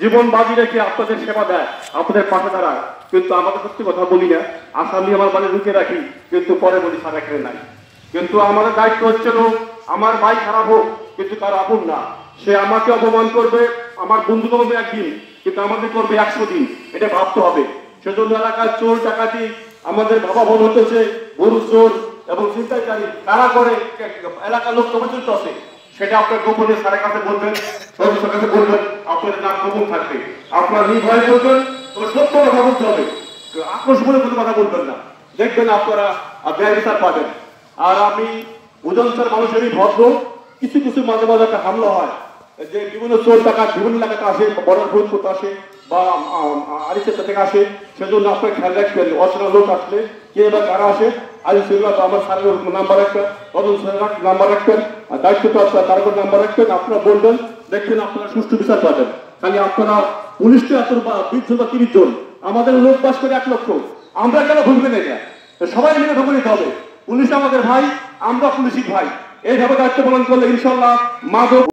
জীবন বাজি রেখে আপনাদের সেবা দেয়, আপনাদের পাশে দাঁড়ায়। কিন্তু আমাদের সত্যি কথা বলি না, আসামি আমার বাড়ি ঢুকে রাখি, কিন্তু পরে বলি স্যার এখানে নাই। কিন্তু আমাদের দায়িত্ব হচ্ছিল আমার ভাই খারাপ হোক কিন্তু তার আপন না, সে আমাকে অপমান করবে, আমার বন্ধু করবে একদিন, কিন্তু আমাদের করবে 100 দিন, এটা ভাবতে হবে। সেজন্য এলাকার চোর ডাকাতি আমাদের বাবা বোন হতেছে, গরু চোর এবং ছিনতাইকারী কারা করে এলাকার লোক পর্যন্ত আছে, সেটা আপনার গোপনে স্যারের কাছে বলবেন, সদস্যের কাছে বলবেন, আপনাদের নাম গোপন থাকবে। আপনারা নির্ভয় করবেন, তবে সত্য কথা বলতে হবে, আক্রোশ বলে কোনো কথা বলবেন না, দেখবেন আপনারা ব্যয় বিচার পাবেন। আর আমি উদয়ন্তর মানুষেরই ভদ্র, কিছু কিছু মাঝে মাঝে একটা হামলা হয়, যে বিভিন্ন চোর টাকা বিভিন্ন এলাকাতে আসে, বড় ফরিদপুর আসে বা আরিচেতা থেকে আসে, সেজন্য আপনার খেয়াল রাখবেন অচেনা লোক আসলে কে বা কারা আসে। আজ সেগুলো আমার স্যারের নাম্বার রাখবেন, তদন্ত নাম্বার রাখবেন, আর দায়িত্ব তার উপর নাম্বার রাখবেন, আপনারা বলবেন, দেখবেন আপনারা সুষ্ঠু বিচার পাবেন। খালি আপনারা পুলিশকে এত 20 জন বা 30 জন, আমাদের লোক বাস করে 1 লক্ষ, আমরা কেন ভুগবেন এটা? সবাই মিলে ভুগে নিতে হবে। পুলিশ আমাদের ভাই, আমরা পুলিশই ভাই, এইভাবে দায়িত্ব পালন করলে ইনশাল্লাহ মাদক